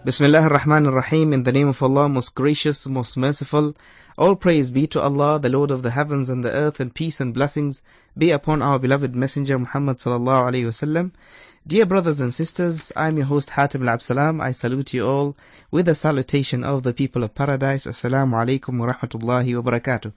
Bismillah ar-Rahman ar-Rahim, in the name of Allah, most gracious, most merciful. All praise be to Allah, the Lord of the heavens and the earth, and peace and blessings be upon our beloved Messenger Muhammad sallallahu alayhi wasallam. Dear brothers and sisters, I am your host Hatim al-Absalam. I salute you all with the salutation of the people of paradise. Assalamu alaikum wa rahmatullahi wa barakatuh.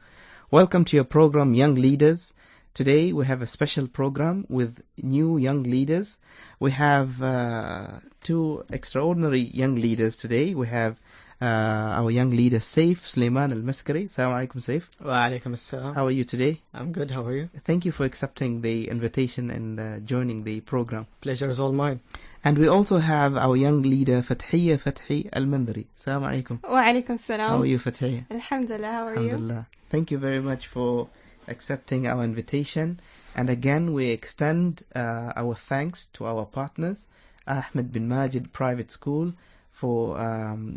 Welcome to your program, Young Leaders. Today we have a special program with new young leaders. We have two extraordinary young leaders today. We have our young leader Saif Sulaiman Al-Maskari. Assalamu alaikum, Saif. Wa alaikum assalam. How are you today? I'm good, how are you? Thank you for accepting the invitation and joining the program. Pleasure is all mine. And we also have our young leader Fathiya Fathi Al-Mandari. Assalamu alaikum. Wa alaikum salam. How are you, Fathiya? Alhamdulillah, how are Alhamdulillah. Thank you very much for accepting our invitation. And again, we extend our thanks to our partners, Ahmed bin Majid Private School, for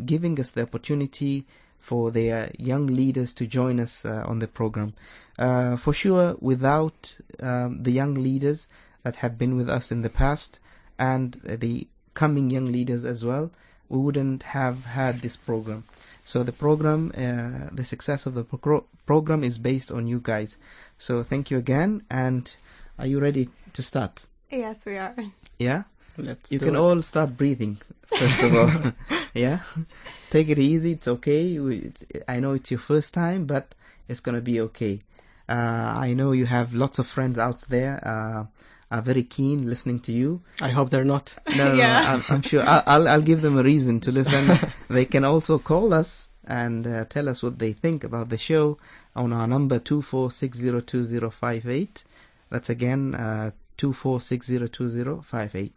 giving us the opportunity for their young leaders to join us on the program. For sure, without the young leaders that have been with us in the past and the coming young leaders as well, we wouldn't have had this program. So the program, the success of the program is based on you guys. So thank you again. And are you ready to start? you? Yes, we are. Yeah? Let's You do can it. all start breathing, first of all. Yeah? Take it easy. It's okay. I know it's your first time, but it's going to be okay. I know you have lots of friends out there are very keen listening to you. I hope they're not. No, Yeah. I'm sure. I'll give them a reason to listen. They can also call us and tell us what they think about the show on our number 24602058. That's again 24602058.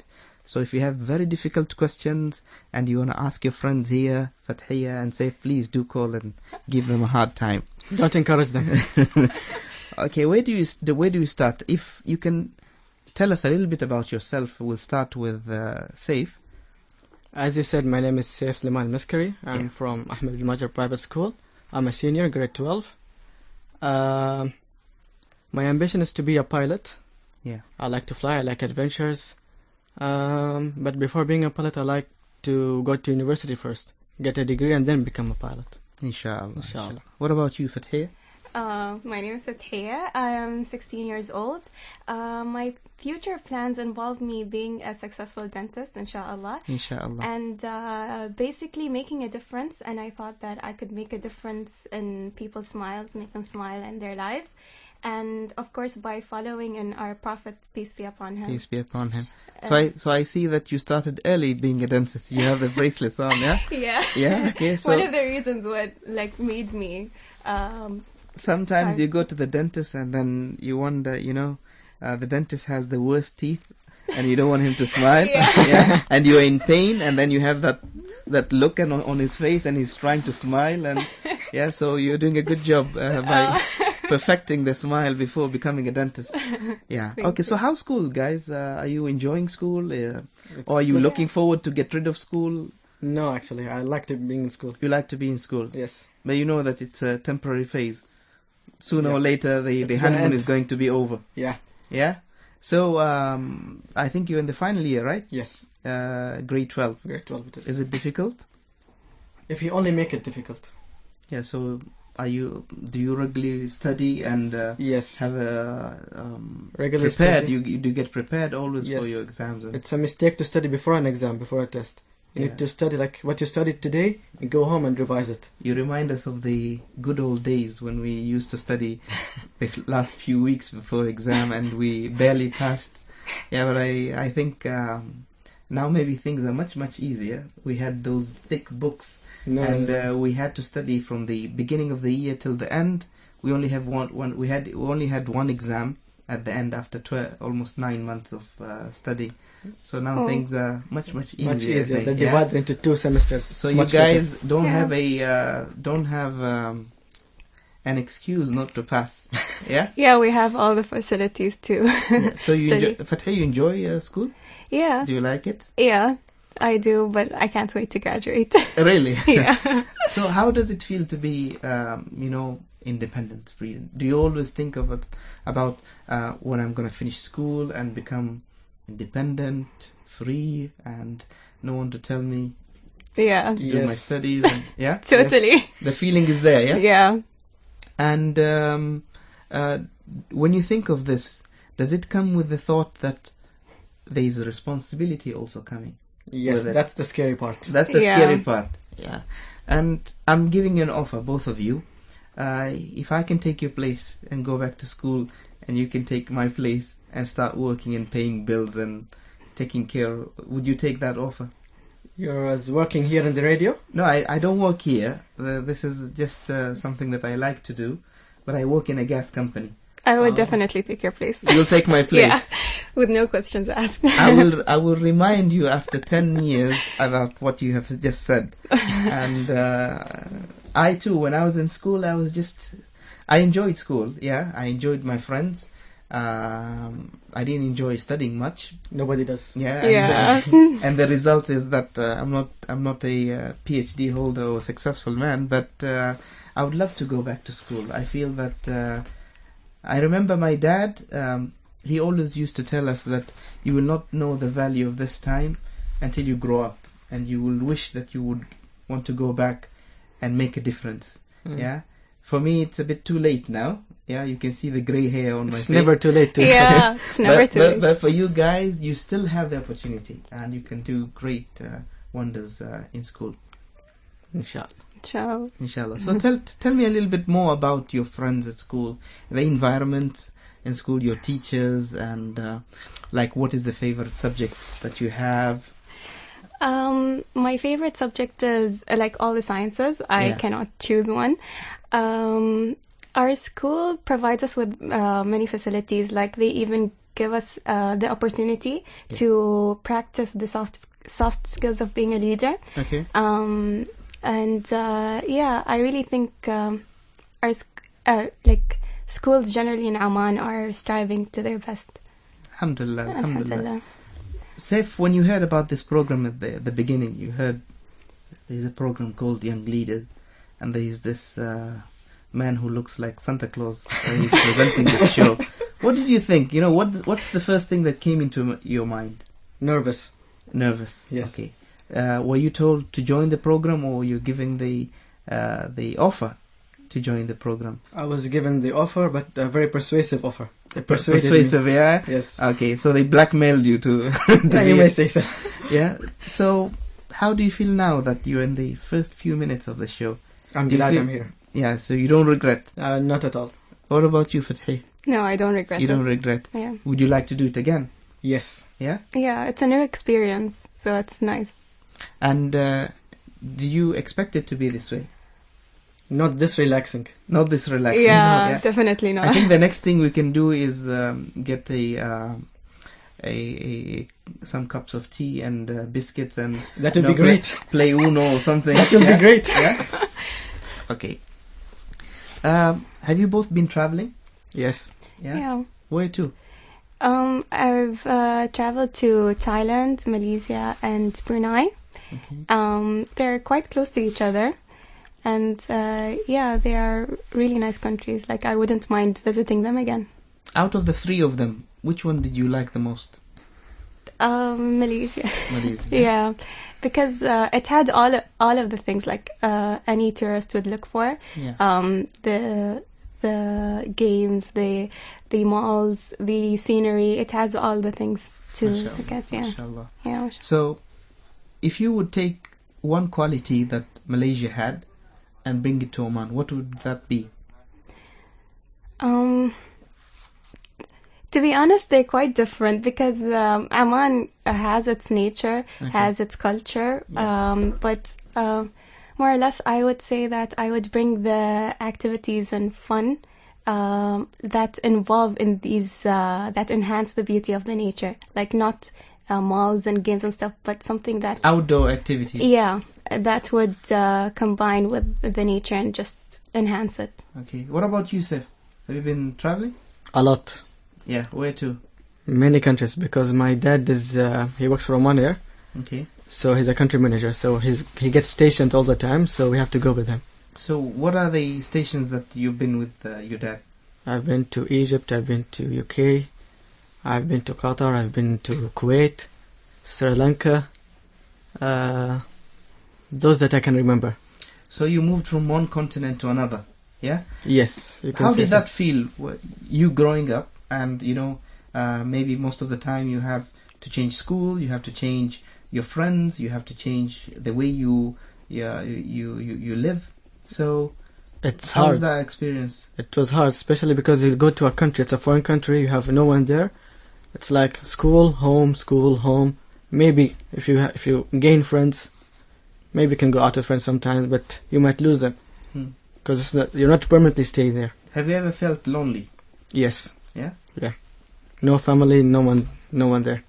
So if you have very difficult questions and you want to ask your friends here, Fathiya and Saif, please do call and give them a hard time. Don't encourage them. Okay, where do you start? If you can tell us a little bit about yourself. We'll start with Saif. As you said, my name is Saif Sulaiman Al-Maskari. I'm Yeah. from Ahmed bin Majid Private School. I'm a senior, grade 12. My ambition is to be a pilot. Yeah. I like to fly, I like adventures. But before being a pilot, I like to go to university first, get a degree, and then become a pilot. Inshallah. Inshallah. What about you, Fathiya? My name is Sathiya. I am 16 years old. My future plans involve me being a successful dentist, inshallah. Inshallah. And basically making a difference. And I thought that I could make a difference in people's smiles, make them smile in their lives. And of course, by following in our Prophet, peace be upon him. Peace be upon him. So I see that you started early being a dentist. You have the bracelets on, yeah? Yeah. Yeah, okay. So One of the reasons what made me sometimes Sorry. you go to the dentist and then you wonder, the dentist has the worst teeth and you don't want him to smile. Yeah. And you're in pain and then you have that look on his face and he's trying to smile and yeah, so you're doing a good job by perfecting the smile before becoming a dentist. Yeah. Thank Okay, so you. how's school, guys? Are you enjoying school? Or It's are you good. looking forward to get rid of school? No, actually, I like to be in school. You like to be in school, Yes. but you know that it's a temporary phase. Sooner or Yeah. later, the It's gonna honeymoon end. is going to be over. Yeah. Yeah. So I think you're in the final year, right? Yes. Grade 12. Grade 12 it is. Is it difficult? If you only make it difficult. Yeah. So do you regularly study and Yes. have a Regular prepared? study. You do get prepared always for Yes. your exams. And It's a mistake to study before an exam, before a test. You Yeah. need to study like what you studied today and go home and revise it. you remind us of the good old days when we used to study the last few weeks before exam and we barely passed. Yeah, but I think now maybe things are much easier. We had those thick books No, and we had to study from the beginning of the year till the end. We only have we only had one exam at the end after almost 9 months of study. So now Oh. things are much easier. much easier. I think, They're yeah? divided into 2 semesters. So It's you much better. guys don't Yeah. have an excuse not to pass. Yeah. Yeah, we have all the facilities to Yeah. So you study. enjoy, Fateh, you enjoy school? Yeah, Do you like it? yeah, I do, but I can't wait to graduate. Really? Yeah. So how does it feel to be, independent, free? Do you always think about when I'm going to finish school and become independent, free, and no one to tell me Yeah. to do my Yes. studies. And, yeah, Totally. the feeling is there. Yeah. Yeah. And when you think of this, does it come with the thought that there is a responsibility also coming? Yes, With it. that's the scary part. That's the Yeah. scary part. Yeah. And I'm giving you an offer, both of you. If I can take your place and go back to school, and you can take my place and start working and paying bills and taking care, would you take that offer? You're as working here in the radio? No, I don't work here. This is just something that I like to do, but I work in a gas company. I would Oh. definitely take your place. You'll take my place. Yeah. With no questions asked. I will remind you after 10 years about what you have just said. And I too, when I was in school, I enjoyed school. Yeah, I enjoyed my friends. I didn't enjoy studying much. Nobody does. Yeah. Yeah. And the result is that I'm not a PhD holder or successful man, but I would love to go back to school. I feel that I remember my dad. He always used to tell us that you will not know the value of this time until you grow up, and you will wish that you would want to go back and make a difference. Mm. Yeah. For me, it's a bit too late now. Yeah, you can see the gray hair on my It's face. never too late to Yeah. It's never too late. But for you guys, you still have the opportunity, and you can do great wonders in school, Inshallah. Ciao. inshallah. So tell me a little bit more about your friends at school, the environment in school, your teachers, and like what is the favorite subject that you have? My favorite subject is like all the sciences. I Yeah. cannot choose one. Our school provides us with many facilities. Like they even give us the opportunity to practice the soft skills of being a leader. Okay. And yeah, I really think like schools generally in Amman are striving to their best. Alhamdulillah, alhamdulillah. Alhamdulillah. Saif, when you heard about this program at the beginning, you heard there's a program called Young Leaders, and there's this man who looks like Santa Claus. He's presenting this show. What did you think? You know, what's the first thing that came into your mind? Nervous. Nervous. Yes. Okay. Were you told to join the program, or were you given the offer to join the program? I was given the offer, but a very persuasive offer. They persuaded me. Persuasive, yeah. Yes. Okay, so they blackmailed you to. Yeah, you may say so. Yeah. So, how do you feel now that you're in the first few minutes of the show? I'm Do you glad feel- I'm here. Yeah. So you don't regret. Not at all. What about you, Fatih? No, I don't regret You it. don't regret. Yeah. Would you like to do it again? Yes. Yeah. Yeah, it's a new experience, so it's nice. And do you expect it to be this way? Not this relaxing. Not this relaxing. Yeah, definitely not. I think the next thing we can do is get some cups of tea and biscuits and That would be great. Play Uno or something. That would be Yeah? great. Yeah. Okay. Have you both been traveling? Yes. Yeah. Yeah. Where to? I've traveled to Thailand, Malaysia, and Brunei. Okay. They're quite close to each other, and yeah, they are really nice countries. Like I wouldn't mind visiting them again. Out of the three of them, which one did you like the most? Malaysia. Malaysia. Yeah, because it had all of the things like any tourist would look for. Yeah. The games, the malls, the scenery. It has all the things to Mashallah, look at. Yeah, mashallah. yeah. mashallah. So, if you would take one quality that Malaysia had and bring it to Oman, what would that be? To be honest, they're quite different because Amman has its nature, Okay. has its culture, Yeah. but more or less I would say that I would bring the activities and fun that involve in these, that enhance the beauty of the nature. Like not malls and games and stuff, but something that, Outdoor activities. yeah, that would combine with the nature and just enhance it. Okay. What about you, Sef? Have you been traveling? A lot. Yeah. Where to? Many countries, because my dad is, he works for Oman Air, Okay. so he's a country manager, so he gets stationed all the time, so we have to go with him. So, what are the stations that you've been with your dad? I've been to Egypt, I've been to UK, I've been to Qatar, I've been to Kuwait, Sri Lanka, Those that I can remember. So you moved from one continent to another, yeah? Yes, you can How say did so. that feel, you growing up, and maybe most of the time you have to change school, you have to change your friends, you have to change the way you live. So It's how was hard. that experience? It was hard, especially because you go to a country, it's a foreign country, you have no one there. It's like school, home. Maybe if you gain friends, maybe you can go out with friends sometimes, but you might lose them because you're not permanently staying there. Have you ever felt lonely? Yes. Yeah? Yeah. No family, no one there.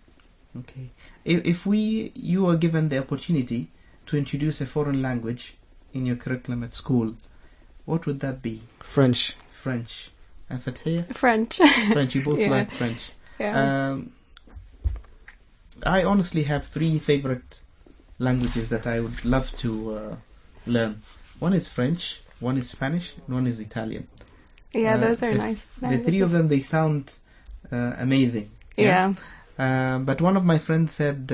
Okay. If you were given the opportunity to introduce a foreign language in your curriculum at school, what would that be? French. French. And Fatihia? French. French, you both Yeah. like French. Yeah. I honestly have 3 favorite languages that I would love to learn. One is French, one is Spanish, and one is Italian. Yeah, those are nice. The 3 of them, they sound amazing. Yeah. But one of my friends said,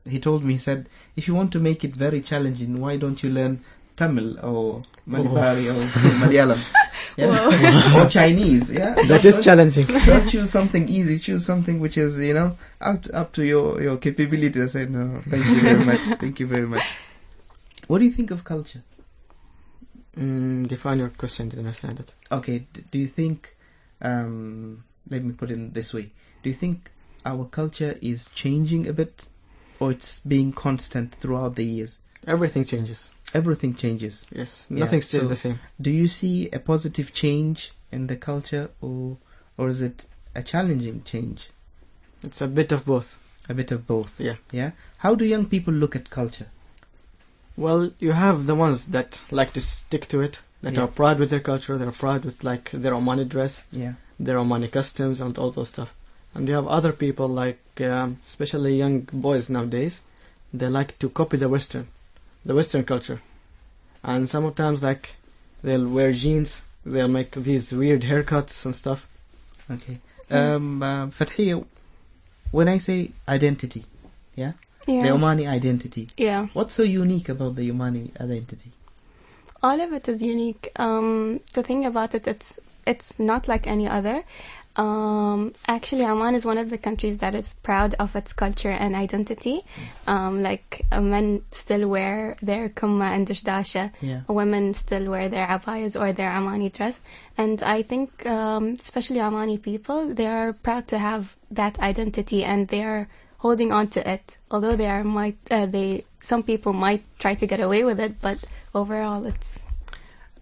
he told me, he said, if you want to make it very challenging, why don't you learn Tamil or Malibari or Malayalam? Yeah? Or Chinese, yeah? That is challenging. Don't choose something easy, choose something which is, up to your capability. I said, no, thank you very much. Thank you very much. What do you think of culture? Define your question, didn't understand it. Okay, do you think, let me put it this way, do you think our culture is changing a bit, or it's being constant throughout the years? Everything changes. Everything changes. Yes, Yeah, nothing stays so the same. Do you see a positive change in the culture, or is it a challenging change? It's a bit of both. A bit of both. Yeah. Yeah. How do young people look at culture? Well, you have the ones that like to stick to it, that Yeah. are proud with their culture, they're proud with like their Omani dress, Yeah. their Omani customs and all those stuff. And you have other people like, especially young boys nowadays, they like to copy the Western culture. And sometimes like they'll wear jeans, they'll make these weird haircuts and stuff. Okay. Fatihia, when I say identity, the Omani identity, Yeah. what's so unique about the Omani identity? All of it is unique. The thing about it, it's not like any other. Actually, Oman is one of the countries that is proud of its culture and identity. Men still wear their kumma and dishdasha. Yeah. Women still wear their abayas or their Omani dress. And I think, especially Omani people, they are proud to have that identity and they are holding on to it. Although some people might try to get away with it, but overall, it's.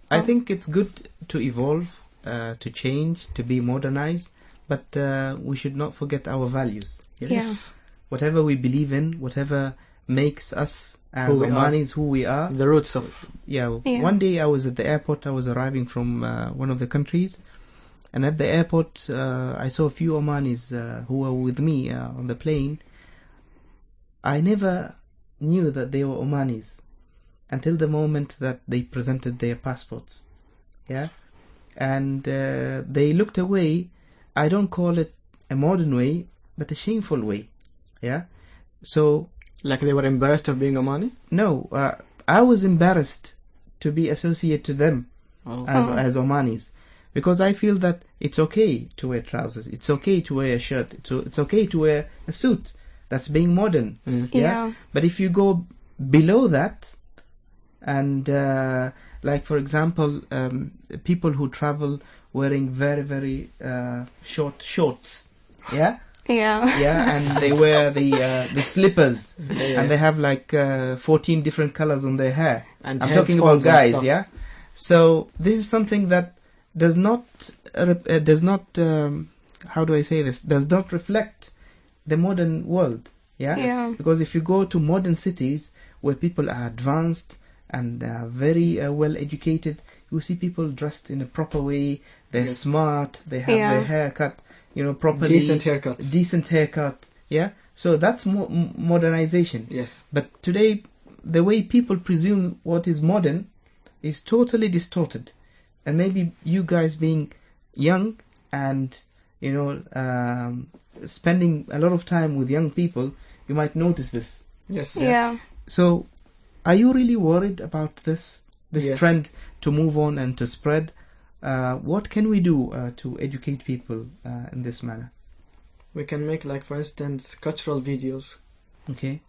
I think it's good to evolve, to change, to be modernized, but we should not forget our values. Yes. Whatever we believe in, whatever makes us as Who we Omanis who we are. The roots of... Yeah. One day I was at the airport. I was arriving from one of the countries, and at the airport I saw a few Omanis who were with me on the plane. I never knew that they were Omanis until the moment that they presented their passports. Yeah. And they looked away. I don't call it a modern way, but a shameful way. Yeah. So Like they were embarrassed of being Omani? no, I was embarrassed to be associated to them Oh. as Omanis, because I feel that it's okay to wear trousers, it's okay to wear a shirt, it's okay to wear a suit. That's being modern. Yeah. But if you go below that, and like for example, people who travel wearing very very short shorts, yeah, and they wear the slippers, and they have like 14 different colors on their hair. And I'm talking about headphones and guys, stuff. yeah. So this is something that does not how do I say this? Does not reflect the modern world, yeah. Yeah. Because if you go to modern cities where people are advanced and very well educated, you see people dressed in a proper way. They're Yes. smart. They have Yeah. their hair cut, properly. Decent haircuts. Decent haircut, yeah. So that's modernization. Yes. But today, the way people presume what is modern is totally distorted. And maybe you guys being young and, spending a lot of time with young people, you might notice this. Yes. Yeah. So, Are you really worried about this Yes. trend to move on and to spread? What can we do to educate people in this manner? We can make, like, for instance, cultural videos, Okay.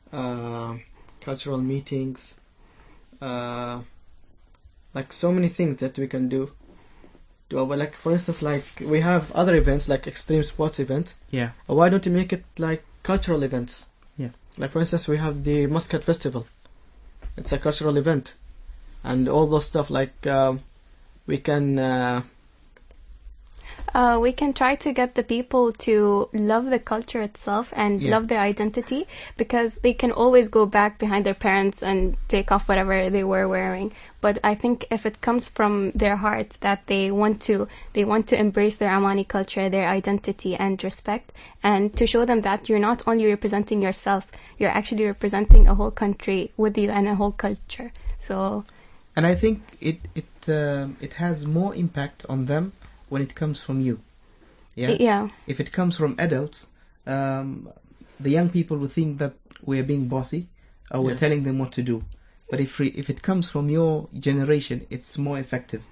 cultural meetings, like so many things that we can do. Like, for instance, like we have other events like extreme sports events. Yeah. Why don't you make it like cultural events? Yeah. Like, for instance, we have the Muscat Festival. It's a cultural event, and all those stuff. Like, we can. We can try to get the people to love the culture itself and Yeah. love their identity, because they can always go back behind their parents and take off whatever they were wearing. But I think if it comes from their heart that they want to embrace their Amani culture, their identity and respect, and to show them that you're not only representing yourself, you're actually representing a whole country with you and a whole culture. So And I think it has more impact on them when it comes from you. Yeah. yeah. If it comes from adults, the young people will think that we're being bossy or we're Yes. telling them what to do. But if it comes from your generation, it's more effective,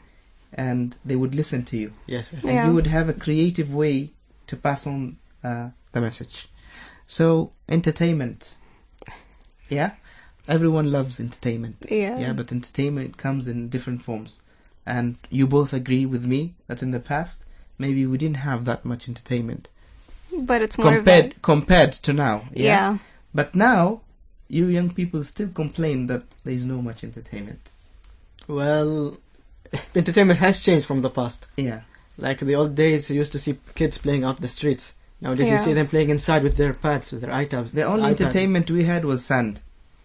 and they would listen to you, Yes. and Yeah. you would have a creative way to pass on the message. So entertainment, yeah, everyone loves entertainment. Yeah. Yeah, but entertainment comes in different forms. And you both agree with me that in the past, maybe we didn't have that much entertainment But it's more of a- compared to now. yeah. But now, you young people still complain that there is no much entertainment. Well, entertainment has changed from the past. Yeah. Like the old days, you used to see kids playing out the streets. Nowadays, you Yeah. see them playing inside with their pads, with their iPads. The only iPads. entertainment we had was sand.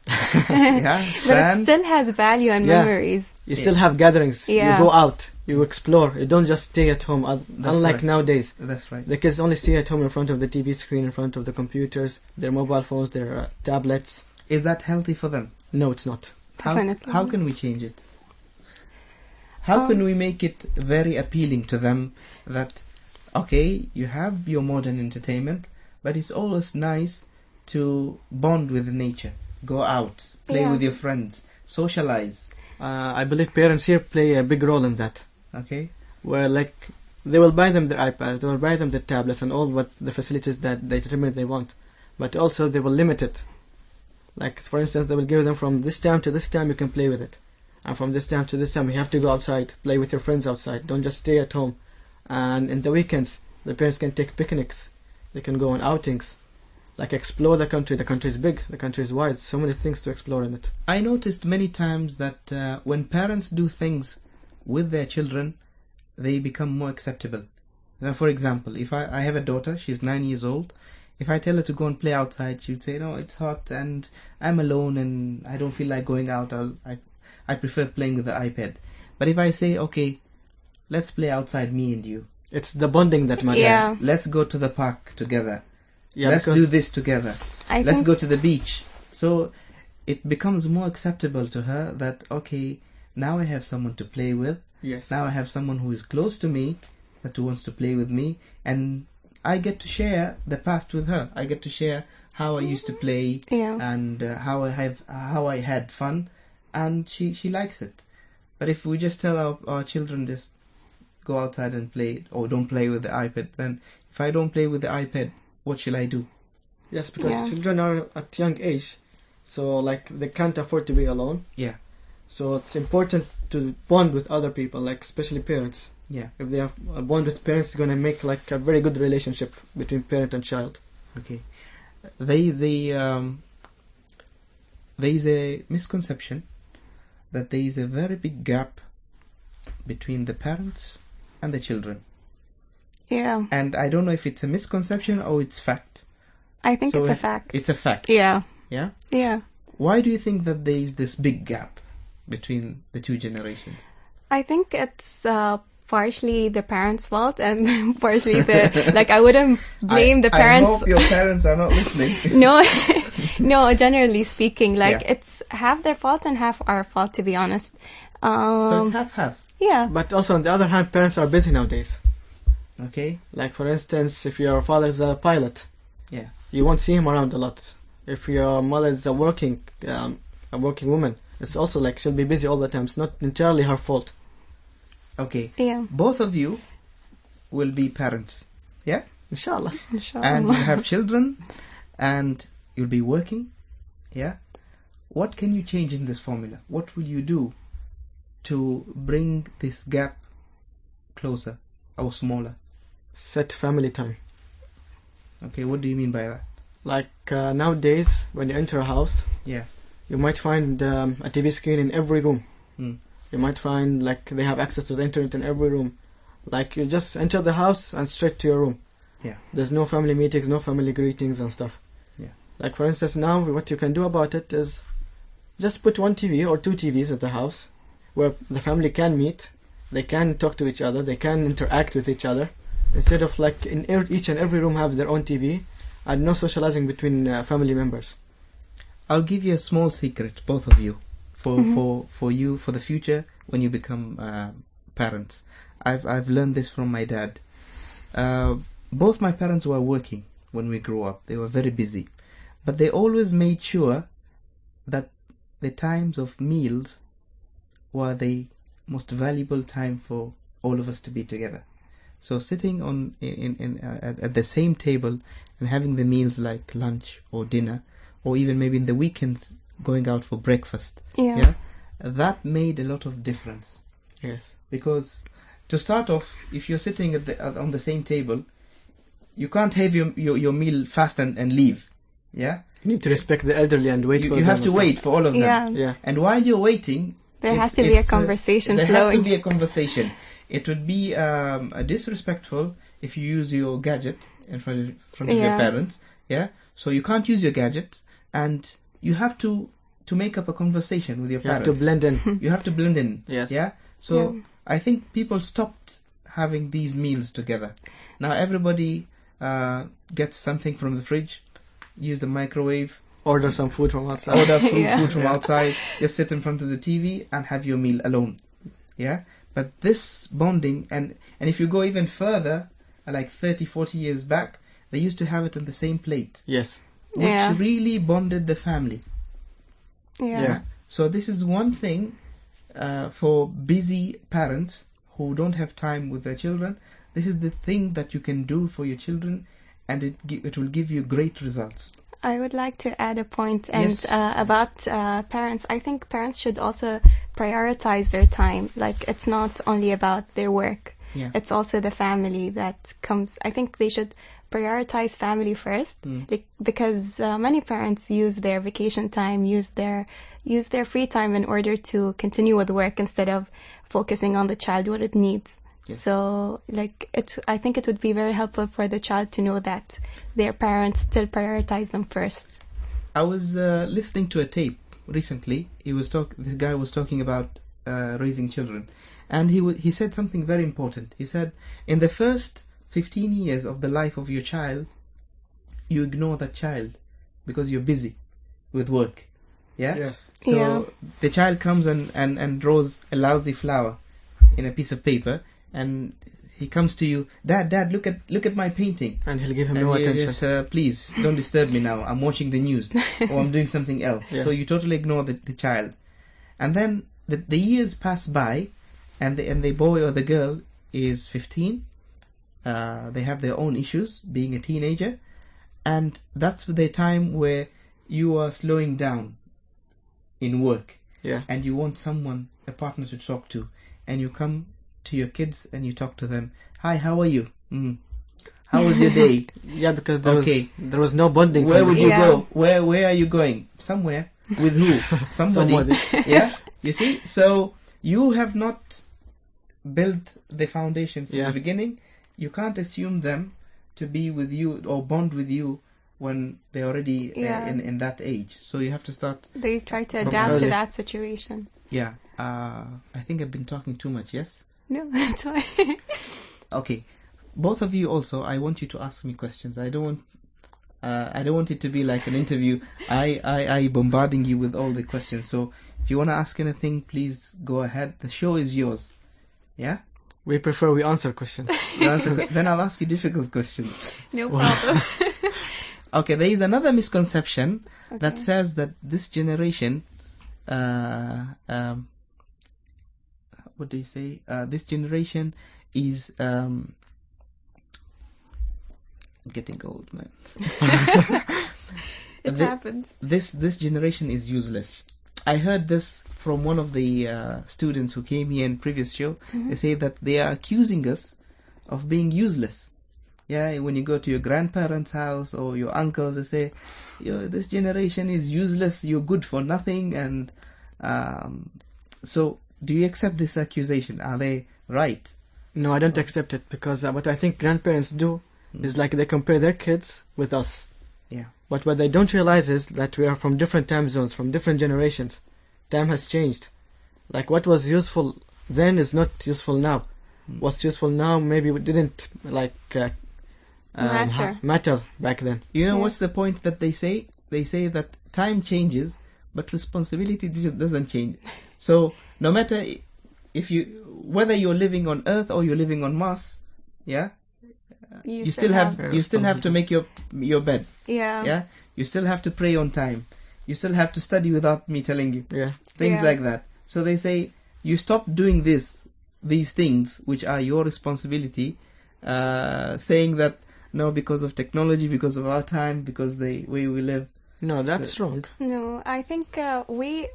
Yeah, But it sand. still has value and Yeah. memories. You still have gatherings. Yeah. You go out. You explore. You don't just stay at home. Unlike right. nowadays, That's right. the kids only stay at home in front of the TV screen, in front of the computers, their mobile phones, their tablets. Is that healthy for them? No, it's not. Definitely How not. can we change it? How can we make it very appealing to them that, okay, you have your modern entertainment, but it's always nice to bond with nature, go out, play Yeah. with your friends, socialize, I believe parents here play a big role in that. okay? Where, like, they will buy them their iPads, they will buy them their tablets and all what the facilities that they determine they want. But also they will limit it. Like, for instance, they will give them from this time to this time you can play with it. And from this time to this time you have to go outside, play with your friends outside. Don't just stay at home. And in the weekends, the parents can take picnics. They can go on outings. Like, explore the country. The country is big, the country is wide. So many things to explore in it. I noticed many times that when parents do things with their children, they become more acceptable. Now, for example, if I have a daughter, she's 9 years old. If I tell her to go and play outside, she would say, no, it's hot and I'm alone and I don't feel like going out. I prefer playing with the iPad. But if I say, okay, let's play outside, me and you. It's the bonding that matters. Yeah. Let's go to the park together. Yeah, Let's because do this together. I Let's think go to the beach. So it becomes more acceptable to her that, okay, now I have someone to play with. Yes. Now I have someone who is close to me that wants to play with me, and I get to share the past with her. I get to share how I used to play yeah. and how I had fun, and she likes it. But if we just tell our children just go outside and play, or don't play with the iPad, then if I don't play with the iPad, what shall I do? Yes, because Yeah. children are at young age, so like they can't afford to be alone. Yeah. So it's important to bond with other people, like especially parents. Yeah. If they have a bond with parents, it's gonna make like a very good relationship between parent and child. Okay. There is a misconception that there is a very big gap between the parents and the children. Yeah. And I don't know if it's a misconception or it's fact. I think So it's a if- fact. It's a fact. Yeah. Yeah? Yeah. Why do you think that there is this big gap between the two generations? I think it's partially the parents' fault and partially the like. I wouldn't blame the I parents. hope your parents are not listening. No, no. Generally speaking, like Yeah. it's half their fault and half our fault, to be honest. So it's half-half. Yeah. But also on the other hand, parents are busy nowadays. Okay? Like for instance, if your father's a pilot, Yeah. you won't see him around a lot. If your mother is a working woman, It's also like she'll be busy all the time. It's not entirely her fault. Okay. Yeah. Both of you will be parents. Yeah? Inshallah. Inshallah. And you have children and you'll be working. Yeah? What can you change in this formula? What will you do to bring this gap closer or smaller? Set family time. Okay, what do you mean by that? Like nowadays, when you enter a house, Yeah. you might find a TV screen in every room. Hmm. You might find like they have access to the internet in every room. Like you just enter the house and straight to your room. Yeah. There's no family meetings, no family greetings and stuff. Yeah. Like for instance, now what you can do about it is just put one TV or two TVs at the house where the family can meet, they can talk to each other, they can interact with each other. Instead of like in each and every room have their own TV and no socializing between family members. I'll give you a small secret, both of you, for you for the future when you become parents. I've learned this from my dad. Both my parents were working when we grew up. They were very busy, but they always made sure that the times of meals were the most valuable time for all of us to be together. So sitting at the same table and having the meals like lunch or dinner, or even maybe in the weekends going out for breakfast. Yeah. That made a lot of difference. Yes. Because to start off, if you're sitting on the same table, you can't have your meal fast and leave. Yeah. You need to respect the elderly and wait for them. You have to wait for all of them. Yeah. Yeah. And while you're waiting, There has to be a conversation there flowing. has to be a conversation. It would be disrespectful if you use your gadget in front of your Yeah. parents. Yeah. So you can't use your gadget, and you have to make up a conversation with your You have parents. to blend in. You have to blend in. Yes. Yeah. So Yeah. I think people stopped having these meals together. Now everybody gets something from the fridge, use the microwave, Order some food from outside. order Yeah. food from outside, just sit in front of the TV and have your meal alone. Yeah. But this bonding, and if you go even further, like 30, 40 years back, they used to have it on the same plate, Yes. which Yeah. really bonded the family. Yeah. So this is one thing for busy parents who don't have time with their children. This is the thing that you can do for your children, and it will give you great results. I would like to add a point Yes. about parents. I think parents should also prioritize their time. Like, it's not only about their work. Yeah. It's also the family that comes. I think they should prioritize family first, because many parents use their vacation time, use their free time in order to continue with work instead of focusing on the child, what it needs. Yes. So, like, I think it would be very helpful for the child to know that their parents still prioritize them first. I was listening to a tape recently. This guy was talking about raising children, and he said something very important. He said, in the first 15 years of the life of your child, you ignore that child because you're busy with work. Yeah. Yes. So Yeah. the child comes and draws a lousy flower in a piece of paper, and he comes to you, Dad, look at my painting. And he'll give him And no you attention. just, please don't disturb me now. I'm watching the news or I'm doing something else. Yeah. So you totally ignore the child, and then the years pass by, and the boy or the girl is 15. They have their own issues, being a teenager, and that's the time where you are slowing down in work, Yeah. and you want a partner to talk to, and you come to your kids and you talk to them. Hi, how are you? How was your day? Yeah, because Okay. there was no bonding. Where would you Yeah. go? Where are you going? Somewhere. With who? Somebody. Yeah. You see? So you have not built the foundation from Yeah. the beginning. You can't assume them to be with you or bond with you when they're already Yeah. in that age. So you have to start. They try to From adapt early. to that situation. Yeah. I think I've been talking too much. Yes. No, that's why. Okay. Both of you also. I want you to ask me questions. I don't want it to be like an interview. I bombarding you with all the questions. So if you want to ask anything, please go ahead. The show is yours. Yeah. We prefer we answer questions. Then I'll ask you difficult questions. No problem. Okay. There is another misconception that Okay. says that this generation what do you say? This generation is getting old, man. It happens. This generation is useless. I heard this from one of the students who came here in previous show. Mhm. They say that they are accusing us of being useless. Yeah, when you go to your grandparents' house or your uncles, they say, this generation is useless, you're good for nothing. And so, do you accept this accusation? Are they right? No, I don't accept it, because what I think grandparents do is like they compare their kids with us. Yeah. But what they don't realize is that we are from different time zones, from different generations. Time has changed. Like what was useful then is not useful now. What's useful now maybe didn't matter back then. You know Yeah. what's the point that they say? They say that time changes, but responsibility doesn't change. So no matter whether you're living on Earth or you're living on Mars, yeah, you still have to make your bed. Yeah. Yeah, you still have to pray on time. You still have to study without me telling you. Yeah. Things Yeah. like that. So they say you stop doing these things which are your responsibility, saying that no, because of technology, because of our time, because the way we live. No, that's wrong. No, I think we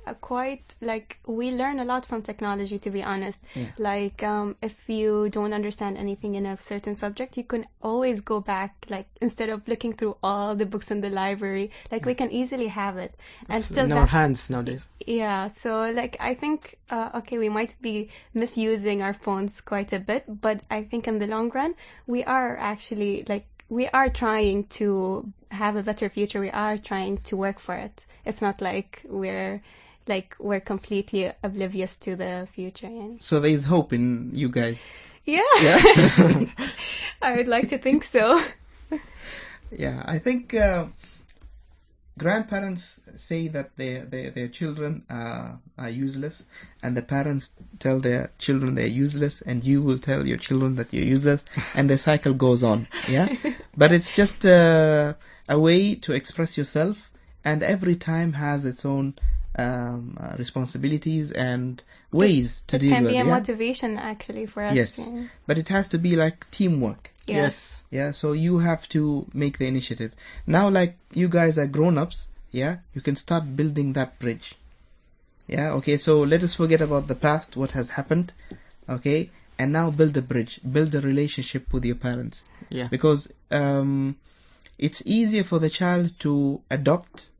we learn a lot from technology, to be honest. Yeah. Like, if you don't understand anything in a certain subject, you can always go back, like, instead of looking through all the books in the library, like, we can easily have it. And It's still in our hands nowadays. yeah, so, like, I think, okay, we might be misusing our phones quite a bit, but I think in the long run, we are actually, like, we are trying to have a better future. We are trying to work for it. It's not like we're completely oblivious to the future. Yeah. So there is hope in you guys. Yeah. Yeah. I would like to think so. Yeah, I think grandparents say that their children are useless, and the parents tell their children they're useless, and you will tell your children that you're useless, and the cycle goes on. Yeah, but it's just a way to express yourself, and every time has its own responsibilities and ways to It deal can with be it. a Yeah? motivation actually for us. Yes, Yeah. but it has to be like teamwork. Yes. Yeah, so you have to make the initiative. Now, like, you guys are grown-ups, yeah, you can start building that bridge. Yeah, okay, so let us forget about the past, what has happened, okay, and now build a bridge, build a relationship with your parents. Yeah. Because it's easier for the child to adopt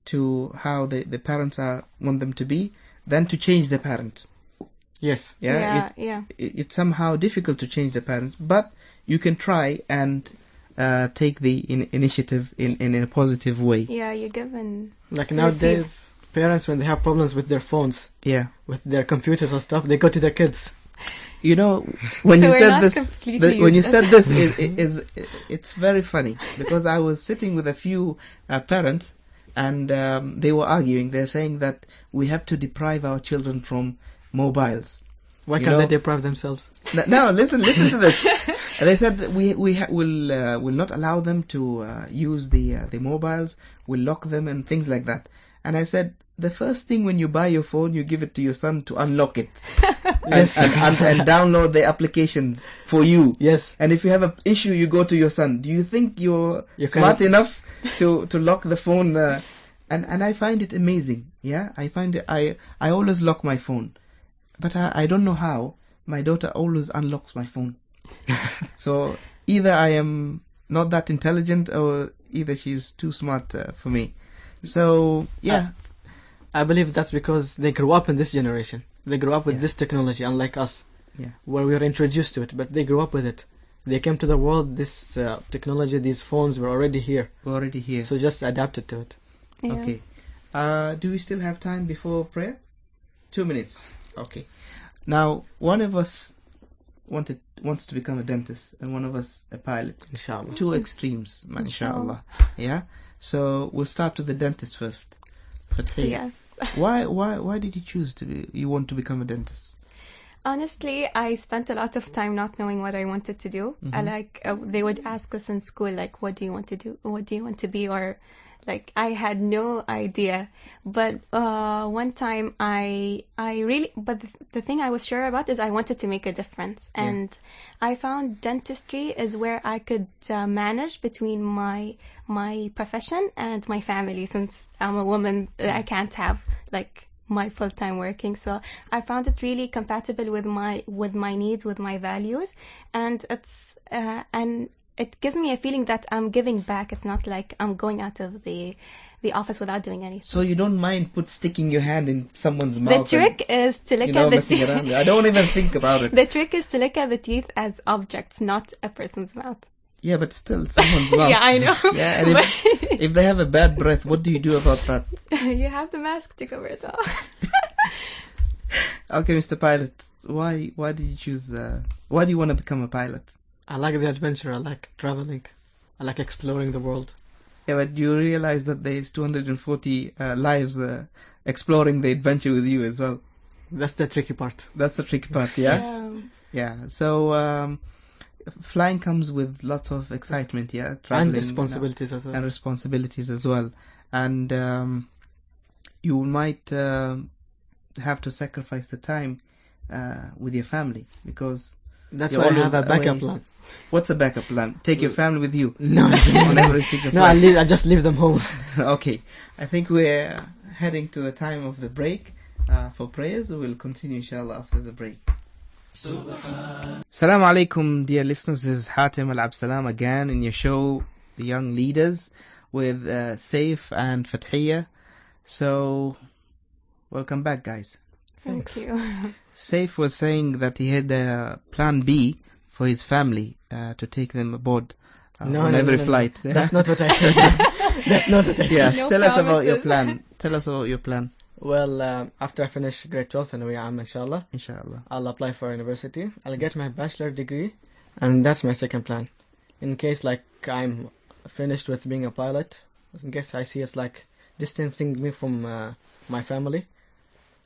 to how the parents want them to be than to change the parents. Yes. Yeah, Yeah. it's somehow difficult to change the parents, but you can try and take the initiative in a positive way. Yeah, you're given. Like Receive. nowadays, parents, when they have problems with their phones, Yeah. with their computers or stuff, they go to their kids. You know, when So you we're said not this, completely when you useless. said this, it's very funny because I was sitting with a few parents and they were arguing. They're saying that we have to deprive our children from mobiles. Why You can't know- they deprive themselves? No, listen to this. And they said that will not allow them to use the mobiles. We'll lock them and things like that. And I said, the first thing when you buy your phone, you give it to your son to unlock it Yes. and download the applications for you. Yes. And if you have an issue, you go to your son. Do you think you're You smart can- enough to lock the phone? And I find it amazing. Yeah, I find it. I always lock my phone, but I don't know how. My daughter always unlocks my phone. So either I am not that intelligent, or either she's too smart for me. So yeah, I believe that's because they grew up in this generation. They grew up with Yeah. this technology, unlike us, yeah. where we were introduced to it, but they grew up with it. They came to the world, this technology, these phones were already here, We're already here. so just adapted to it. Yeah. Okay. Do we still have time before prayer? 2 minutes. Okay. Now, one of us wants to become a dentist, and one of us a pilot. Inshallah. Two extremes, mashallah. Yeah. So we'll start with the dentist first. Fatih, Yes. why did you choose you want to become a dentist? Honestly, I spent a lot of time not knowing what I wanted to do. Mhm. They would ask us in school, like, what do you want to do? What do you want to be? Or Like I had no idea. But one time I really, but the thing I was sure about is I wanted to make a difference. Yeah. And I found dentistry is where I could manage between my profession and my family. Since I'm a woman, I can't have like my full-time working. So I found it really compatible with my needs, with my values, and it gives me a feeling that I'm giving back. It's not like I'm going out of the office without doing anything. So you don't mind sticking your hand in someone's The mouth? trick is to look You know, at the messing around. I don't even think about it. The trick is to look at the teeth as objects, not a person's mouth. Yeah, but still, someone's mouth. Yeah, I know. Yeah, and if they have a bad breath, what do you do about that? You have the mask to cover it all. Okay, Mr. Pilot, why did you choose? Why do you want to become a pilot? I like the adventure. I like traveling. I like exploring the world. Yeah, but you realize that there's 240 lives exploring the adventure with you as well. That's the tricky part. That's the tricky part, yes? Yeah. So flying comes with lots of excitement, yeah? Traveling, And responsibilities as well. And responsibilities as well. And you might have to sacrifice the time with your family, because That's you're why I always have a backup away. plan. What's a backup plan? Take your family with you No, on every single no, flight. I just leave them home. Okay, I think we're heading to the time of the break for prayers. We'll continue inshallah after the break. Assalamu alaikum, dear listeners. This is Hatim Al-Absalam again in your show, The Young Leaders, with Saif and Fathiya. So, welcome back, guys. Thank you. Saif was saying that he had a plan B for his family to take them aboard on every flight. No. That's not what I said. That's not what I said. Yes, No tell us about your promises. plan. Tell us about your plan. Well, after I finish grade 12 and inshallah, Inshallah. I'll apply for university. I'll get my bachelor degree, and that's my second plan. In case like I'm finished with being a pilot, in case I see it's like distancing me from my family,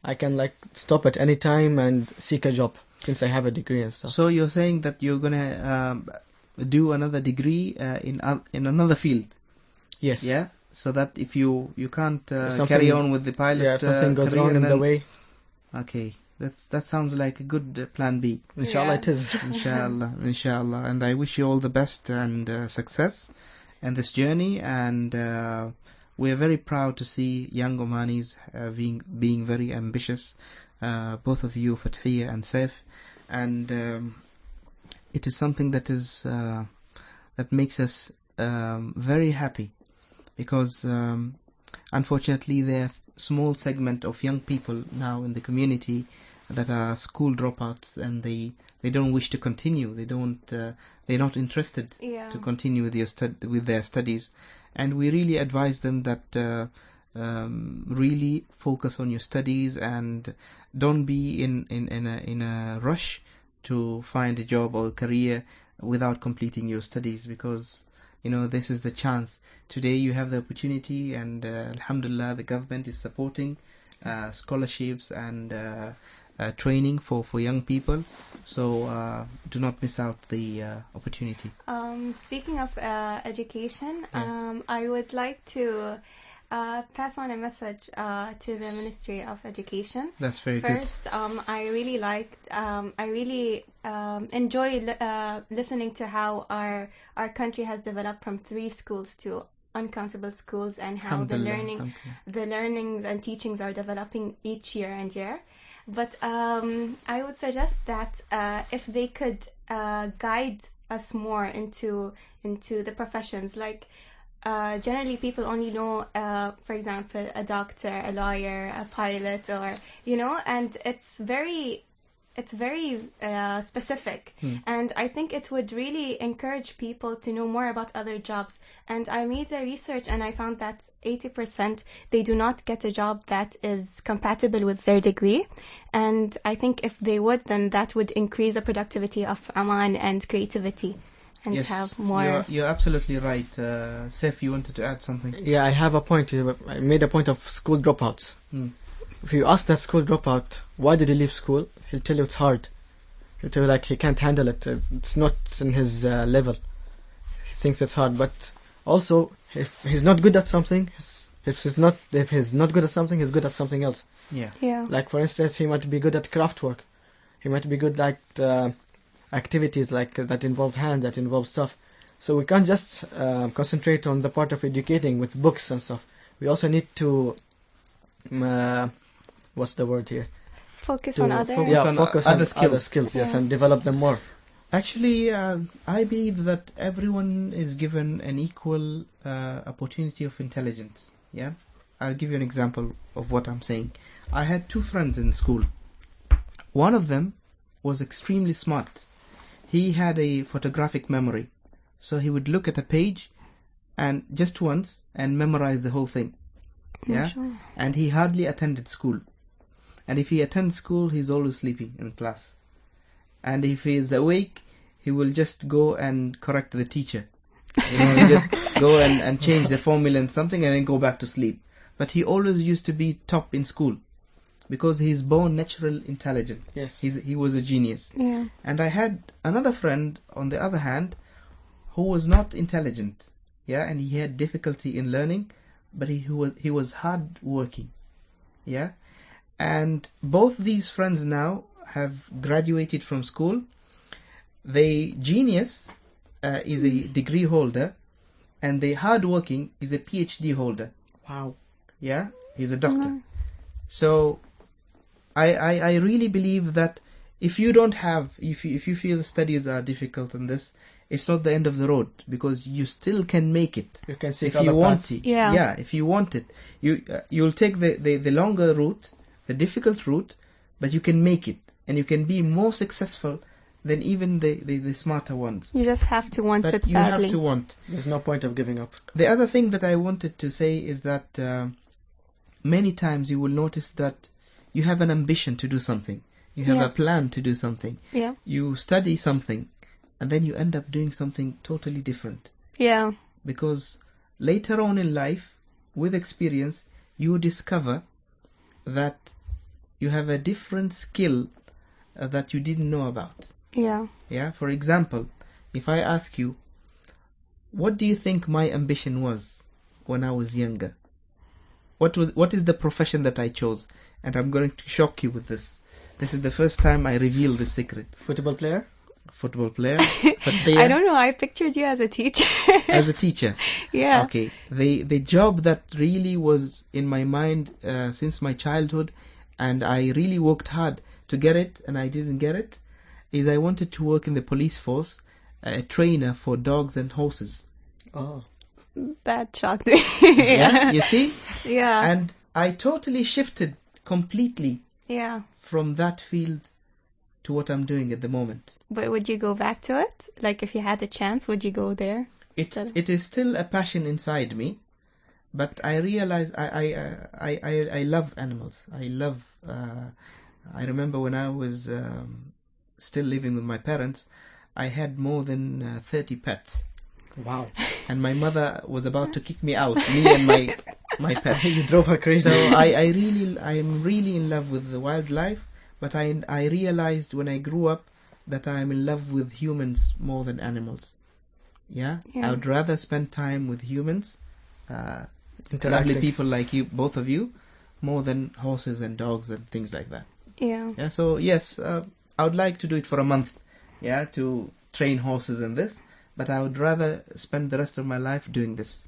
I can like stop at any time and seek a job since I have a degree and stuff. So you're saying that you're gonna do another degree in another field, Yes. yeah? So that if you can't Something- carry on with the pilot, Yeah, if something goes career, wrong in the then- way, Okay, that sounds like a good plan B. inshallah Yeah. it is. Inshallah. And I wish you all the best and success in this journey. And we're very proud to see young Omanis being very ambitious. Both of you, Fathiya and Saif, and it is something that is that makes us very happy, because unfortunately there are small segment of young people now in the community that are school dropouts, and they don't wish to continue. They're not interested Yeah. to continue with their studies, and we really advise them that really focus on your studies and don't be in a rush to find a job or a career without completing your studies, because this is the chance. Today you have the opportunity, and alhamdulillah, the government is supporting scholarships and training for young people. So do not miss out the opportunity. Speaking of education, I would like to pass on a message to the Ministry of Education. That's very good. First, I really enjoy listening to how our country has developed from 3 schools to uncountable schools, and how the Alhamdulillah. learnings and teachings are developing each year and year. But I would suggest that if they could guide us more into the professions, like generally people only know, for example, a doctor, a lawyer, a pilot, or and it's very specific. And I think it would really encourage people to know more about other jobs. And I made the research, and I found that 80% they do not get a job that is compatible with their degree. And I think if they would, then that would increase the productivity of Oman and creativity, and Yes, have more. you're absolutely right. Saif, you wanted to add something? Yeah, I have a point. I made a point of school dropouts. If you ask that school dropout, why did he leave school? He'll tell you it's hard. He'll tell you like he can't handle it. It's not in his level. He thinks it's hard. But Also, if he's not good at something, if he's not good at something, he's good at something else. Yeah. Yeah. Like for instance, he might be good at craft work. He might be good at activities like that involve hand, that involve stuff. So we can't just concentrate on the part of educating with books and stuff. We also need to what's the word here? Focus To on other. focus on focus other on skills. other skills, yes, Yeah. and develop them more. Actually, I believe that everyone is given an equal opportunity of intelligence. Yeah, I'll give you an example of what I'm saying. I had two friends in school. One of them was extremely smart. He had a photographic memory, so he would look at a page and just once and memorize the whole thing. Yeah, Mashallah. and he hardly attended school. And if he attends school, he's always sleeping in class. And if he is awake, he will just go and correct the teacher. Just go and change the formula and something and then go back to sleep. But he always used to be top in school because he's born natural intelligent. Yes. He was a genius. Yeah. And I had another friend, on the other hand, who was not intelligent. Yeah, and he had difficulty in learning, but he was hard working. Yeah. And both these friends now have graduated from school. The genius is a degree holder, and the hardworking is a PhD holder. Wow. Yeah, he's a doctor. Mm. So I really believe that if you don't have, if you feel the studies are difficult in this, it's not the end of the road, because you still can make it. You can seek If other you want paths. it, Yeah. if you want it, you'll take the longer route, the difficult route, but you can make it, and you can be more successful than even the smarter ones. You just have to want But it you badly. have to want. There's no point of giving up. The other thing that I wanted to say is that many times you will notice that you have an ambition to do something. You have Yeah. a plan to do something. Yeah. You study something, and then you end up doing something totally different. Yeah. Because later on in life, with experience, you discover that you have a different skill that you didn't know about. Yeah. Yeah. For example, if I ask you, what do you think my ambition was when I was younger? What is the profession that I chose? And I'm going to shock you with this. This is the first time I reveal this secret. Football player? Football player. I don't know. I pictured you as a teacher. As a teacher. Yeah. Okay. The job that really was in my mind since my childhood, and I really worked hard to get it, and I didn't get it, is I wanted to work in the police force, a trainer for dogs and horses. Oh. That shocked me. Yeah, you see? Yeah. And I totally shifted completely Yeah. from that field to what I'm doing at the moment. But would you go back to it? Like, if you had the chance, would you go there? It is still a passion inside me, but I realize I love animals. I remember when I was still living with my parents, I had more than 30 pets, Wow. and my mother was about to kick me out, me and my pets. You drove her crazy. So I'm really in love with the wildlife, but I realized when I grew up that I'm in love with humans more than animals. Yeah? Yeah. I would rather spend time with humans, lovely Interacting. people like you, both of you, more than horses and dogs and things like that. Yeah. Yeah. So yes, I would like to do it for a month. Yeah, to train horses and this, but I would rather spend the rest of my life doing this.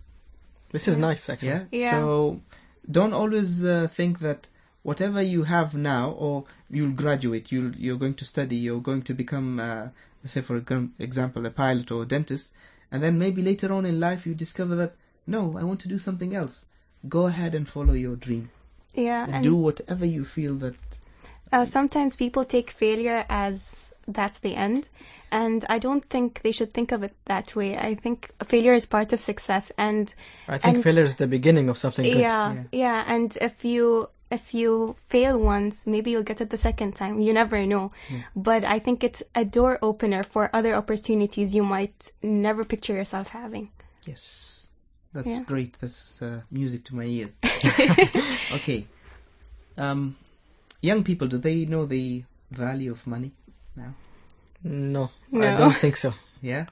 This is nice, actually. Yeah. Yeah. So don't always think that whatever you have now, or you'll graduate, you're going to study, you're going to become, let's say for example, a pilot or a dentist, and then maybe later on in life you discover that no, I want to do something else. Go ahead and follow your dream. Yeah. And And do whatever you feel that. sometimes people take failure as that's the end. And I don't think they should think of it that way. I think failure is part of success. And I think And- failure is the beginning of something good. yeah. And if you fail once, maybe you'll get it the second time. You never know. But I think it's a door opener for other opportunities you might never picture yourself having. Yes, that's Yeah. great. That's music to my ears. Okay. Young people, do they know the value of money now? No, No. I don't think so. Yeah?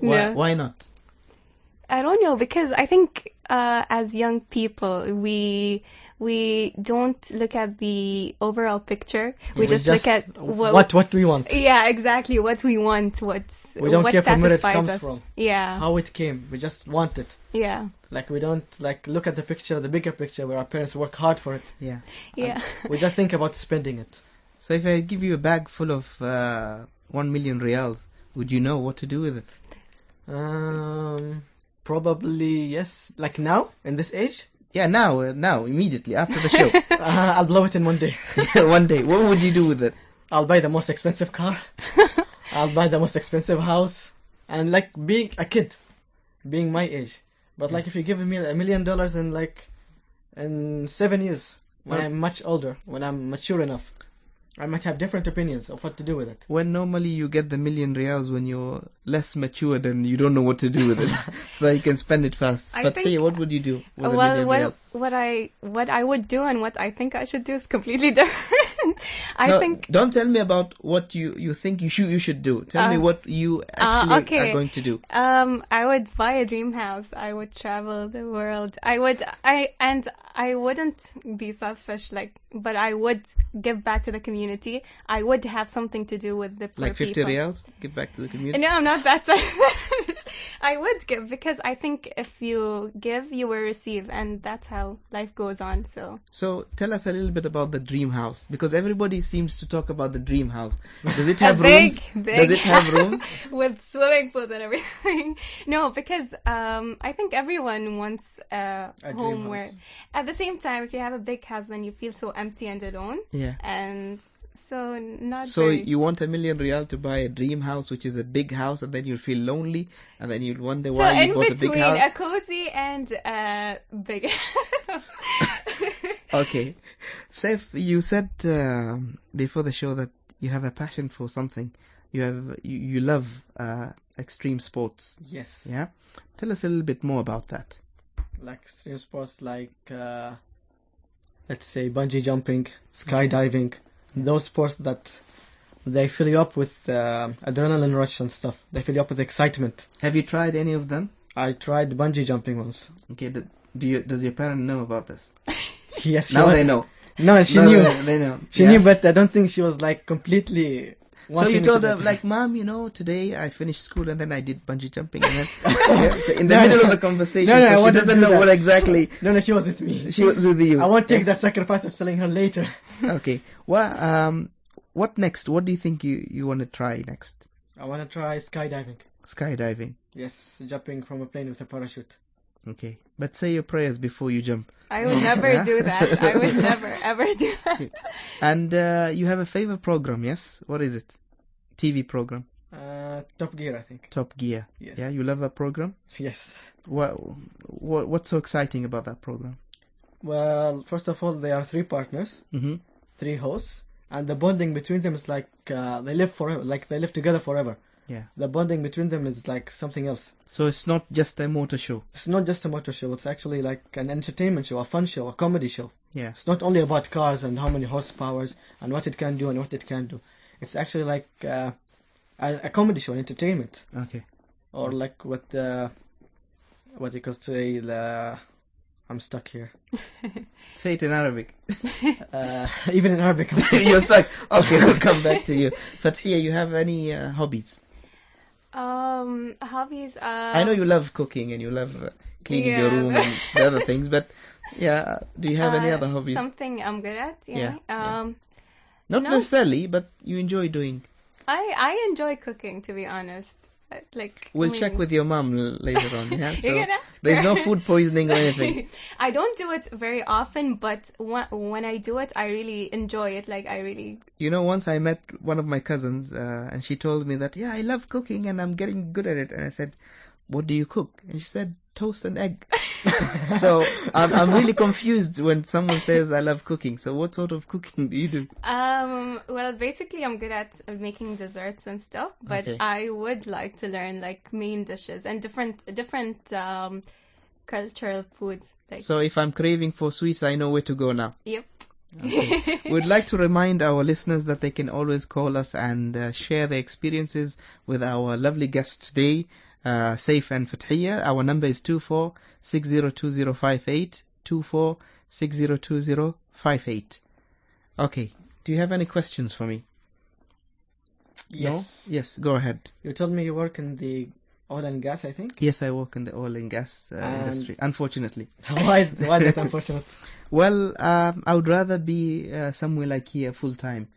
No. Why not? I don't know, because I think as young people we don't look at the overall picture. We just look at what we want. Yeah, exactly. What we want. We don't what care from where it satisfies comes us. from. Yeah. How it came. We just want it. Yeah. Like we don't like look at the picture, the bigger picture, where our parents work hard for it. Yeah. Yeah. We just think about spending it. So if I give you a bag full of 1 million riyals, would you know what to do with it? Probably yes. Like now, in this age, Yeah, now, immediately after the show. I'll blow it in one day. One day. What would you do with it? I'll buy the most expensive car. I'll buy the most expensive house. And like being a kid, being my age. But like if you give me $1 million in 7 years, when I'm much older, when I'm mature enough, I might have different opinions of what to do with it. When normally you get the 1 million riyals when you're less matured and you don't know what to do with it, so that you can spend it fast. I But think- hey, what would you do with a Well, million riyals? what I would do and what I think I should do is completely different. I No, think don't tell me about what you think you should do. Tell me what you actually okay. are going to do. I would buy a dream house. I would travel the world. I wouldn't be selfish, but I would give back to the community. I would have something to do with the poor Like 50 people. riyals, give back to the community. No, I'm not that selfish. I would give, because I think if you give, you will receive, and that's how life goes on. So tell us a little bit about the dream house, because everybody seems to talk about the dream house. Does it A have big, rooms? big Does it have rooms? with swimming pools and everything? No, because I think everyone wants a dream home house. where, at the same time, if you have a big house, then you feel so empty and alone, Yeah. and so not. So very... you want 1 million riyal to buy a dream house, which is a big house, and then you'll feel lonely, and then you'll wonder So why you in bought a big between house. a cozy and a big house. Okay. Saif, you said before the show that you have a passion for something. You love extreme sports. Yes. Yeah. Tell us a little bit more about that. Like extreme sports like, let's say bungee jumping, skydiving, those sports that they fill you up with adrenaline rush and stuff. They fill you up with excitement. Have you tried any of them? I tried bungee jumping once. Okay. Does your parent know about this? Yes, Now they know. No, she No, knew. They know. She Yeah. knew, but I don't think she was like completely. So wanting you me told to her, do like, it. Mom, today I finished school and then I did bungee jumping. And then, yeah, so in the No, middle no. of the conversation, No, I so she wouldn't doesn't do know that. what exactly No, she was with me. she was with you. I won't take that sacrifice of selling her later. Okay. Well, what next? What do you think you want to try next? I want to try skydiving. Skydiving. Yes, jumping from a plane with a parachute. Okay. But say your prayers before you jump. I would never do that. I would never ever do that. And you have a favorite program, yes? What is it? TV program. Top Gear, I think. Top Gear. Yes. Yeah, you love that program? Yes. What's so exciting about that program? Well, first of all, they are 3 partners, Mm-hmm. 3 hosts, and the bonding between them is like they live forever. Like they live together forever. Yeah. The bonding between them is like something else. So it's not just a motor show. It's not just a motor show. It's actually like an entertainment show, a fun show, a comedy show. Yeah. It's not only about cars and how many horsepowers and what it can do and what it can do. It's actually like a comedy show, an entertainment, Okay. or like what you could say. I'm stuck here. Say it in Arabic. Even in Arabic, I'm stuck. You're stuck. Okay, we'll come back to you. Fathia, you have any hobbies? Hobbies. I know you love cooking and you love cleaning your Yeah. room and the other things, but yeah, do you have any other hobbies? Something I'm good at. Yeah. Yeah, Not no. necessarily, but you enjoy doing. I enjoy cooking, to be honest. We'll check with your mom later on. Yeah, so You can ask there's her. no food poisoning or anything. I don't do it very often, but when I do it, I really enjoy it. Like I really. Once I met one of my cousins, and she told me that, yeah, I love cooking and I'm getting good at it. And I said, what do you cook? And she said, toast and egg. So I'm really confused when someone says I love cooking. So what sort of cooking do you do? Well, basically, I'm good at making desserts and stuff, but Okay. I would like to learn like main dishes and different cultural foods. Like, So if I'm craving for sweets, I know where to go now. yep. Okay. We'd like to remind our listeners that they can always call us and share their experiences with our lovely guest today, Saif and Fathiya. Our number is 24602058, 24602058. Okay. Do you have any questions for me? Yes. No? Yes, go ahead. You told me you work in the oil and gas, I think. Yes, I work in the oil and gas industry, unfortunately. Why is that unfortunate? Well, I would rather be somewhere like here full time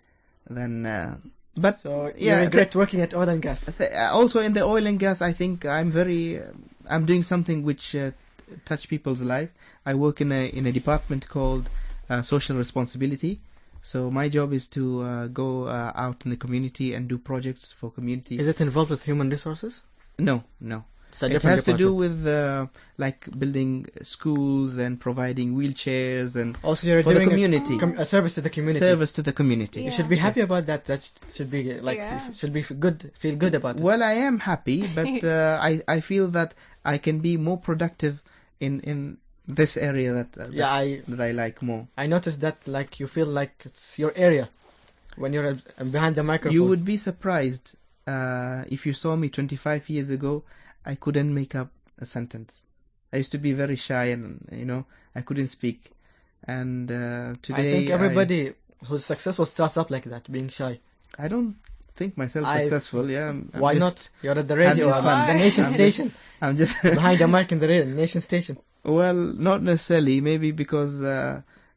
than. But So yeah, you regret working at oil and gas. also in the oil and gas, I think I'm doing something which touch people's life. I work in a department called social responsibility. So my job is to go out in the community and do projects for community. Is it involved with human resources? No. It's a It different has to do department. with like building schools and providing wheelchairs and Also, you're for the doing community. a service to the community. Service to the community. You Yeah. should be happy about that. That should be like Yeah. should be good. Feel good about it. Well, I am happy, but I feel that I can be more productive in this area that I like more. I noticed that like you feel like it's your area when you're behind the microphone. You would be surprised if you saw me 25 years ago. I couldn't make up a sentence. I used to be very shy and I couldn't speak. And today I think everybody who's successful starts up like that, being shy. I don't think myself successful. Yeah. I'm Why just not? You're at the radio, having fun. the nation I'm station, I'm just behind the mic in the radio, nation station. Well, not necessarily. Maybe because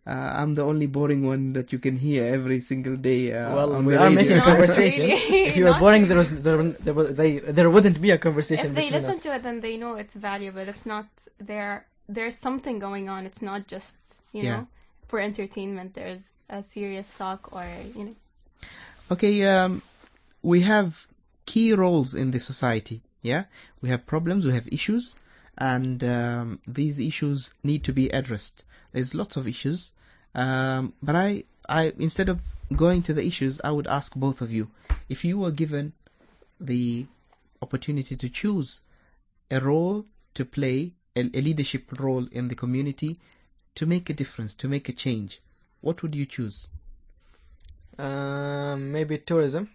I'm the only boring one that you can hear every single day. Well, on we the are radio. making a Not conversation. really. If you were Not boring, really. there wouldn't be a conversation If they between listen us. to it, then they know it's valuable. It's not there's something going on. It's not just Yeah. know for entertainment. There's a serious talk or Okay, we have key roles in the society. Yeah, we have problems, we have issues, and these issues need to be addressed. There's lots of issues, but I instead of going to the issues, I would ask both of you, if you were given the opportunity to choose a role to play, a leadership role in the community, to make a difference, to make a change, what would you choose? Maybe tourism.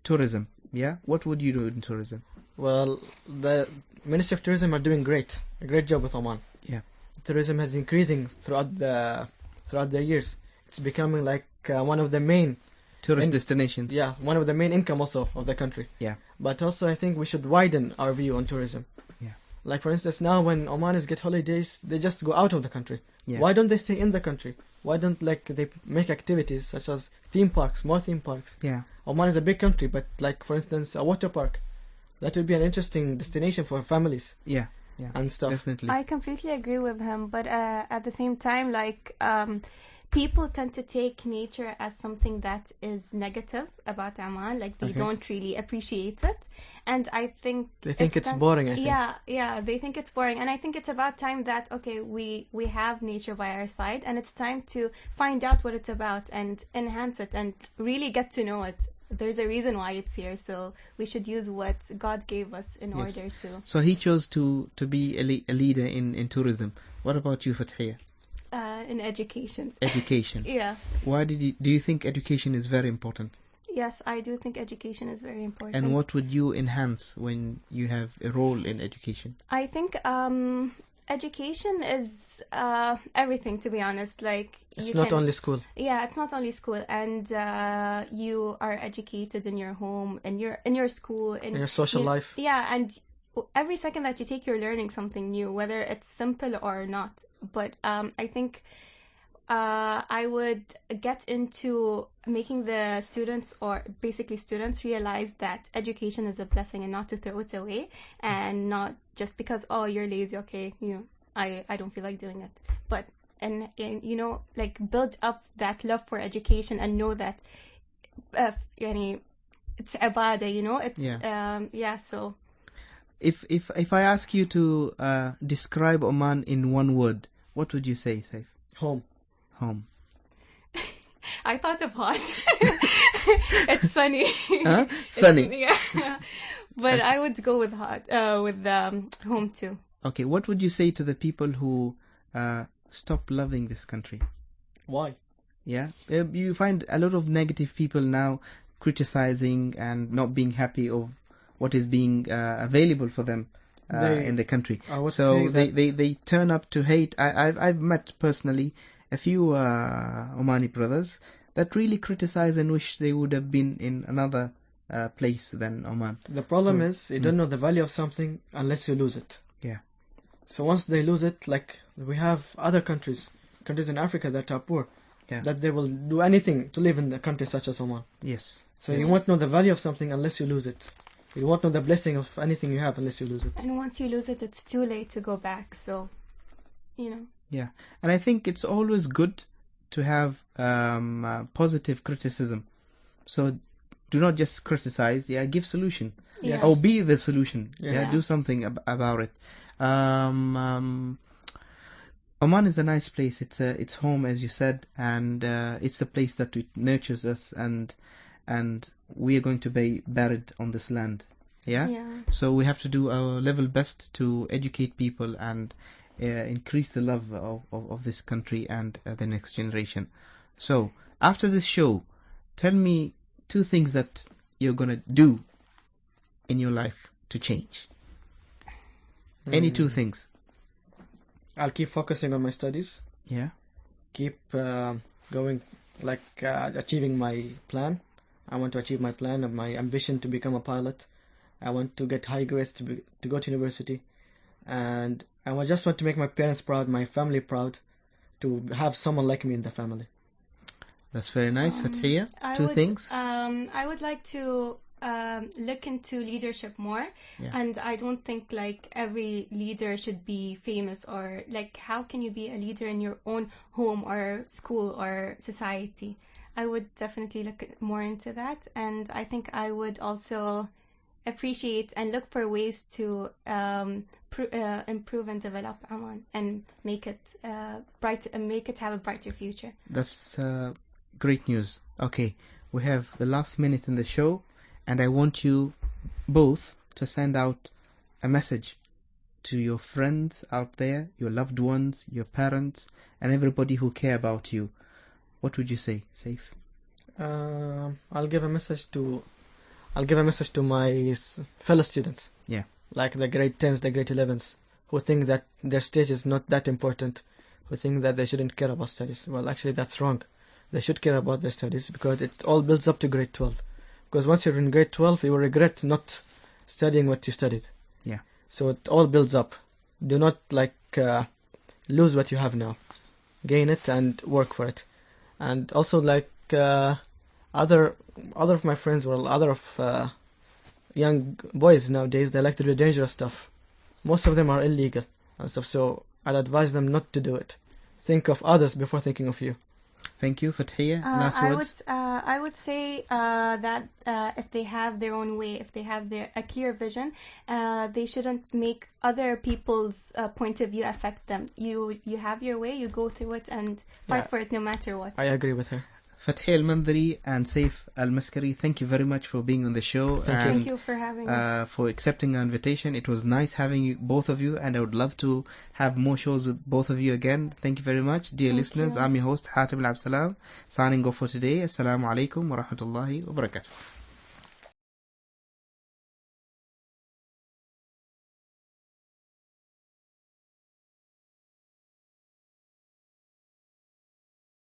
Tourism, yeah? What would you do in tourism? Well, the Ministry of Tourism are doing a great job with Oman. Yeah. Tourism has increasing throughout the years. It's becoming like one of the main Tourist destinations. Yeah, one of the main income also of the country. Yeah. But also I think we should widen our view on tourism. Yeah. Like for instance, now when Omanis get holidays, they just go out of the country. Yeah. Why don't they stay in the country? Why don't they make activities such as theme parks, more theme parks? Yeah. Oman is a big country, but like for instance, a water park. That would be an interesting destination for families Yeah. and stuff. Definitely. I completely agree with him, but at the same time, like people tend to take nature as something that is negative about Oman, like they Okay. don't really appreciate it, and I think They think it's time- boring, I think. Yeah, they think it's boring, and I think it's about time that we have nature by our side, and it's time to find out what it's about and enhance it and really get to know it. There's a reason why it's here, so we should use what God gave us in Yes. order to. So he chose to be a leader in tourism. What about you, Fathiya? In education. Education. Yeah. Why do you think education is very important? Yes, I do think education is very important. And what would you enhance when you have a role in education? I think education is everything, to be honest. Like It's you not can- only school. Yeah, it's not only school, and you are educated in your home, in your school, in your social life. Yeah, and every second that you take, you're learning something new, whether it's simple or not. But I think I would get into making the students, or basically students, realize that education is a blessing and not to throw it away, and not just because, oh, you're lazy, okay, I don't feel like doing it. But and like build up that love for education and know that it's ibadah, it's so If I ask you to describe Oman in one word, what would you say, Saif? Home. Home. I thought of hot. It's sunny. Huh? Sunny. Yeah. But I would go with hot, with home too. Okay, what would you say to the people who stop loving this country? Why? Yeah, you find a lot of negative people now criticizing and not being happy of what is being available for them in the country. I would So say they turn up to hate. I've met personally a few Omani brothers that really criticize and wish they would have been in another place than Oman. the problem So- is you don't know the value of something unless you lose it. Yeah. So once they lose it, like we have other countries in Africa that are poor, Yeah. that they will do anything to live in a country such as Oman. Yes. So you won't know the value of something unless you lose it. You won't know the blessing of anything you have unless you lose it. And once you lose it, it's too late to go back. So, you know. And I think it's always good to have positive criticism. So do not just criticize. Give solution. Yes. Or be the solution. Yeah. Do something about it. Oman is a nice place. It's home, as you said, and it's the place that it nurtures us, and we are going to be buried on this land. Yeah. So we have to do our level best to educate people and increase the love of this country and the next generation. So after this show, tell me 2 things that you're gonna do in your life to change. Any 2 things. I'll keep focusing on my studies. Yeah. Keep going, achieving my plan. I want to achieve my plan of my ambition to become a pilot. I want to get high grades to go to university, and I just want to make my parents proud, my family proud, to have someone like me in the family. That's very nice. Fathiya, 2 things. I would like to look into leadership more, and I don't think like every leader should be famous, or like how can you be a leader in your own home or school or society. I would definitely look more into that, and I think I would also appreciate and look for ways to improve and develop Oman and make it bright and make it have a brighter future. That's great news. Okay, we have the last minute in the show, and I want you both to send out a message to your friends out there, your loved ones, your parents, and everybody who care about you. What would you say, Saif? I'll give a message to my fellow students. Yeah. Like the grade 10s, the grade 11s, who think that their stage is not that important, who think that they shouldn't care about studies. Well, actually, that's wrong. They should care about their studies, because it all builds up to grade 12. Because once you're in grade 12, you will regret not studying what you studied. Yeah. So it all builds up. Do not lose what you have now. Gain it and work for it. And also other of my friends, young boys nowadays, they like to do dangerous stuff. Most of them are illegal and stuff, so I'd advise them not to do it. Think of others before thinking of you. Thank you, Fathiya. Last words. I would say that if they have their own way, if they have a clear vision, they shouldn't make other people's point of view affect them. You have your way, you go through it and fight for it no matter what. I agree with her. Fathiya Al-Mandhari and Saif Al-Maskari, thank you very much for being on the show. Thank you for having us. For accepting our invitation. It was nice having you, both of you, and I would love to have more shows with both of you again. Thank you very much. Dear listeners, I'm your host, Hatib Al-Absalam, signing off for today. Assalamu alaikum wa rahmatullahi wa barakatuh.